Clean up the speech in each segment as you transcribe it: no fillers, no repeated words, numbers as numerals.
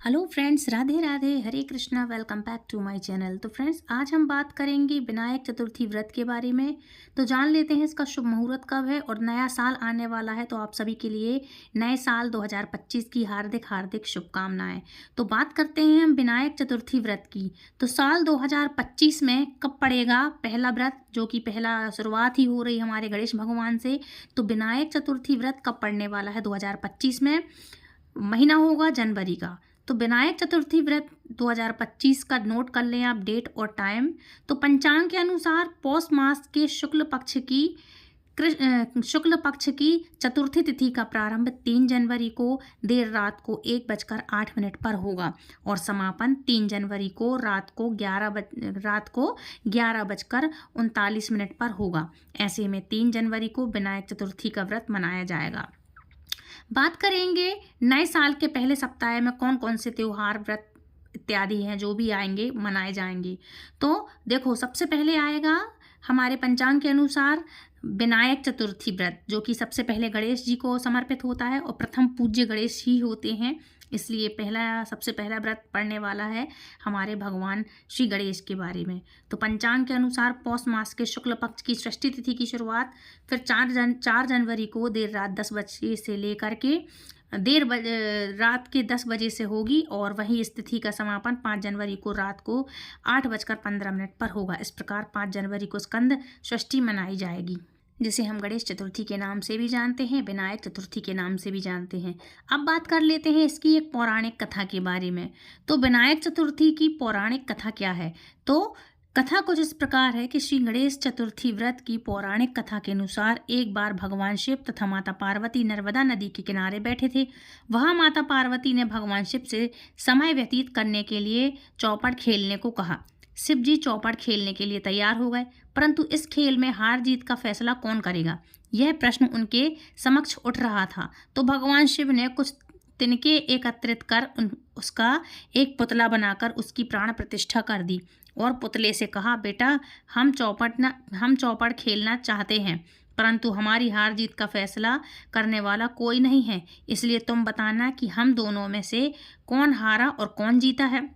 Hello friends, Radhe Radhe, Hare Krishna. Welcome back to my channel. तो friends, आज हम बात करेंगे विनायक चतुर्थी व्रत के बारे में। तो जान लेते हैं इसका शुभ मुहूर्त कब है और नया साल आने वाला है। तो आप सभी के लिए नए साल 2025 की हार्दिक हार्दिक शुभकामनाएं। तो बात करते हैं हम विनायक चतुर्थी व्रत की। तो साल 2025 में कब पड़ेगा पहला व्रत, जो कि पहला शुरुआत ही हो रही हमारे गणेश भगवान से। तो विनायक चतुर्थी व्रत कब पड़ने वाला है 2025 में, महीना होगा जनवरी का। तो विनायक चतुर्थी व्रत 2025 का नोट कर लें आप डेट और टाइम। तो पंचांग के अनुसार पौष मास के शुक्ल पक्ष की चतुर्थी तिथि का प्रारंभ 3 जनवरी को देर रात को 1:08 पर होगा और समापन 3 जनवरी को रात को 11:39 पर होगा। ऐसे में 3 जनवरी को विनायक चतुर्थी का व्रत मनाया जाएगा। बात करेंगे नए साल के पहले सप्ताह में कौन कौन से त्योहार, व्रत इत्यादि हैं जो भी आएंगे, मनाए जाएंगे। तो देखो, सबसे पहले आएगा हमारे पंचांग के अनुसार विनायक चतुर्थी व्रत, जो कि सबसे पहले गणेश जी को समर्पित होता है और प्रथम पूज्य गणेश ही होते हैं, इसलिए सबसे पहला व्रत पड़ने वाला है हमारे भगवान श्री गणेश के बारे में। तो पंचांग के अनुसार पौष मास के शुक्ल पक्ष की षष्ठी तिथि की शुरुआत फिर 4 जनवरी को देर रात 10 बजे से लेकर के रात के 10 बजे से होगी और वहीं इस तिथि का समापन 5 जनवरी को रात को 8:15 पर होगा। इस प्रकार 5 जनवरी को स्कंद षष्ठी मनाई जाएगी, जिसे हम गणेश चतुर्थी के नाम से भी जानते हैं, विनायक चतुर्थी के नाम से भी जानते हैं। अब बात कर लेते हैं इसकी एक पौराणिक कथा के बारे में। तो विनायक चतुर्थी की पौराणिक कथा क्या है? तो कथा कुछ इस प्रकार है कि श्री गणेश चतुर्थी व्रत की पौराणिक कथा के अनुसार एक बार भगवान शिव तथा माता पार्वती नर्मदा नदी के किनारे बैठे थे। वहां माता पार्वती ने भगवान शिव से समय व्यतीत करने के लिए चौपड़ खेलने को कहा। शिव जी चौपड़ खेलने के लिए तैयार हो गए, परंतु इस खेल में हार जीत का फैसला कौन करेगा, यह प्रश्न उनके समक्ष उठ रहा था। तो भगवान शिव ने कुछ तिनके एकत्रित कर उसका एक पुतला बनाकर उसकी प्राण प्रतिष्ठा कर दी और पुतले से कहा, बेटा, हम चौपड़ खेलना चाहते हैं, परंतु हमारी हार जीत का फैसला करने वाला कोई नहीं है, इसलिए तुम बताना कि हम दोनों में से कौन हारा और कौन जीता है।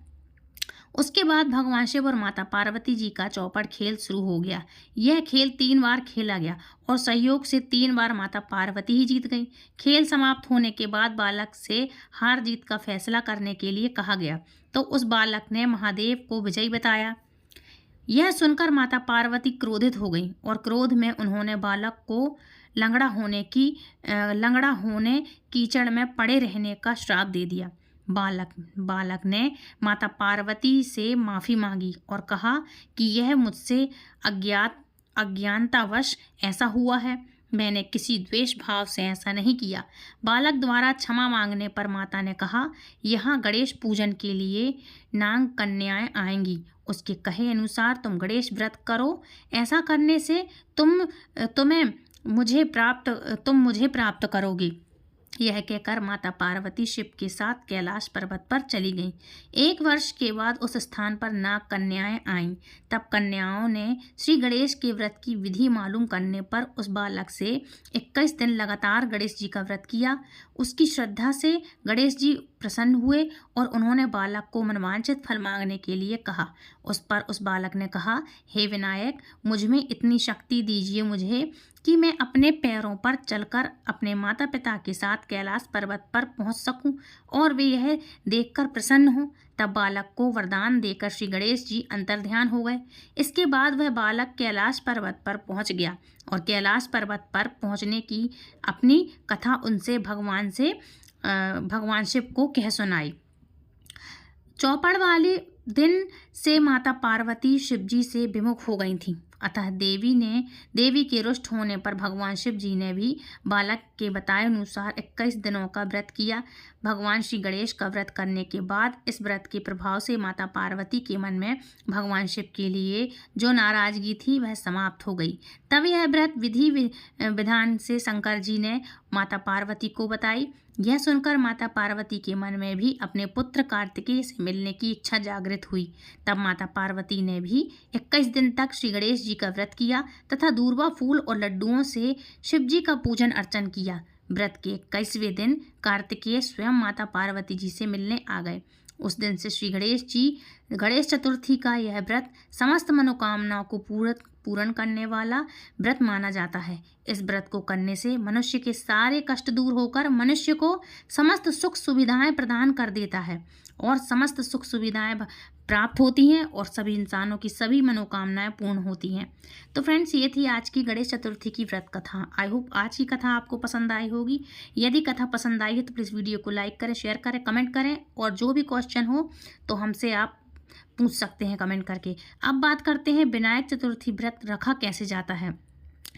उसके बाद भगवान शिव और माता पार्वती जी का चौपड़ खेल शुरू हो गया। यह खेल 3 बार खेला गया और सहयोग से 3 बार माता पार्वती ही जीत गई। खेल समाप्त होने के बाद बालक से हार जीत का फैसला करने के लिए कहा गया, तो उस बालक ने महादेव को विजयी बताया। यह सुनकर माता पार्वती क्रोधित हो गई और क्रोध में उन्होंने बालक को लंगड़ा होने कीचड़ में पड़े रहने का श्राप दे दिया। बालक ने माता पार्वती से माफ़ी मांगी और कहा कि यह मुझसे अज्ञानतावश ऐसा हुआ है, मैंने किसी द्वेष भाव से ऐसा नहीं किया। बालक द्वारा क्षमा मांगने पर माता ने कहा, यहाँ गणेश पूजन के लिए नाग कन्याएं आएंगी, उसके कहे अनुसार तुम गणेश व्रत करो, ऐसा करने से तुम मुझे प्राप्त करोगे। यह कहकर माता पार्वती शिव के साथ कैलाश पर्वत पर चली गईं। 1 वर्ष के बाद उस स्थान पर नाग कन्याएं आईं। तब कन्याओं ने श्री गणेश के व्रत की विधि मालूम करने पर उस बालक से 21 दिन लगातार गणेश जी का व्रत किया। उसकी श्रद्धा से गणेश जी प्रसन्न हुए और उन्होंने बालक को मनवांछित फल मांगने के लिए कहा। उस पर उस बालक ने कहा, हे विनायक, मुझ में इतनी शक्ति दीजिए मुझे कि मैं अपने पैरों पर चलकर अपने माता पिता के साथ कैलाश पर्वत पर पहुंच सकूं और वे यह देखकर प्रसन्न हों। तब बालक को वरदान देकर श्री गणेश जी अंतर्ध्यान हो गए। इसके बाद वह बालक कैलाश पर्वत पर पहुंच गया और कैलाश पर्वत पर पहुंचने की अपनी कथा उनसे भगवान शिव को कह सुनाई। चौपड़ वाले दिन से माता पार्वती शिव जी से विमुख हो गई थीं। अतः देवी के रुष्ट होने पर भगवान शिव जी ने भी बालक के बताए अनुसार 21 दिनों का व्रत किया। भगवान श्री गणेश का व्रत करने के बाद इस व्रत के प्रभाव से माता पार्वती के मन में भगवान शिव के लिए जो नाराजगी थी वह समाप्त हो गई। तब यह व्रत विधि विधान से शंकर जी ने माता पार्वती को बताई। यह सुनकर माता पार्वती के मन में भी अपने पुत्र कार्तिकेय से मिलने की इच्छा जागृत हुई। तब माता पार्वती ने भी 21 दिन तक श्री गणेश जी का व्रत किया तथा दूर्वा फूल और लड्डुओं से शिव जी का पूजन अर्चन किया। व्रत के 21वें दिन कार्तिकेय स्वयं माता पार्वती जी से मिलने आ गए। उस दिन से श्री गणेश चतुर्थी का यह व्रत समस्त मनोकामनाओं को पूर्ण करने वाला व्रत माना जाता है। इस व्रत को करने से मनुष्य के सारे कष्ट दूर होकर मनुष्य को समस्त सुख सुविधाएं प्रदान कर देता है और समस्त सुख सुविधाएं प्राप्त होती हैं और सभी इंसानों की सभी मनोकामनाएं पूर्ण होती हैं। तो फ्रेंड्स, ये थी आज की गणेश चतुर्थी की व्रत कथा। आई होप आज की कथा आपको पसंद आई होगी। यदि कथा पसंद आई है तो प्लीज़ वीडियो को लाइक करें, शेयर करें, कमेंट करें और जो भी क्वेश्चन हो तो हमसे आप पूछ सकते हैं कमेंट करके। अब बात करते हैं विनायक चतुर्थी व्रत रखा कैसे जाता है,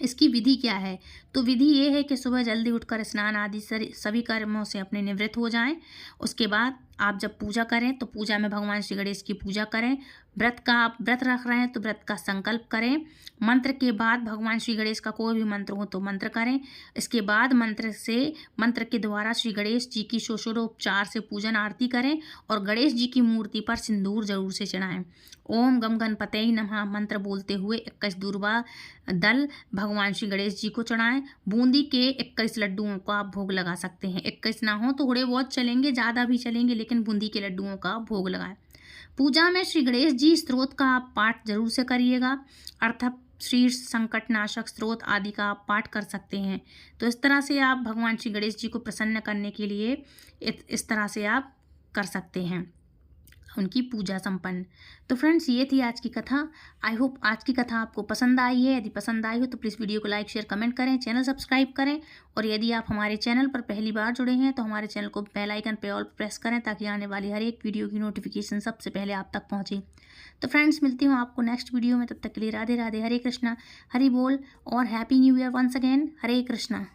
इसकी विधि क्या है। तो विधि ये है कि सुबह जल्दी उठकर स्नान आदि सभी कर्मों से अपने निवृत्त हो जाएं। उसके बाद आप जब पूजा करें तो पूजा में भगवान श्री गणेश की पूजा करें। आप व्रत रख रहे हैं तो व्रत का संकल्प करें। मंत्र के बाद भगवान श्री गणेश का कोई भी मंत्र हो तो मंत्र करें। इसके बाद मंत्र के द्वारा श्री गणेश जी की षोडशोपचार से पूजन आरती करें और गणेश जी की मूर्ति पर सिंदूर जरूर से चढ़ाएं। ओम गम गणपतये नमः मंत्र बोलते हुए 21 दूर्वा दल भगवान श्री गणेश जी को चढ़ाएं। बूंदी के 21 लड्डुओं का आप भोग लगा सकते हैं। 21 ना हो तो थोड़े बहुत चलेंगे, ज़्यादा भी चलेंगे, लेकिन बूंदी के लड्डुओं का भोग लगाएं। पूजा में श्री गणेश जी स्त्रोत का आप पाठ जरूर से करिएगा, अर्थात श्री संकटनाशक स्त्रोत आदि का आप पाठ कर सकते हैं। तो इस तरह से आप भगवान श्री गणेश जी को प्रसन्न करने के लिए इस तरह से आप कर सकते हैं उनकी पूजा संपन्न। तो फ्रेंड्स, ये थी आज की कथा। आई होप आज की कथा आपको पसंद आई है। यदि पसंद आई हो तो प्लीज़ वीडियो को लाइक, शेयर, कमेंट करें, चैनल सब्सक्राइब करें और यदि आप हमारे चैनल पर पहली बार जुड़े हैं तो हमारे चैनल को बेल आइकन पे ऑल प्रेस करें ताकि आने वाली हर एक वीडियो की नोटिफिकेशन सबसे पहले आप तक पहुँचे। तो फ्रेंड्स, मिलती हूँ आपको नेक्स्ट वीडियो में। तब तक के लिए राधे राधे, हरे कृष्णा, हरि बोल और happy new year once again. Hare Krishna.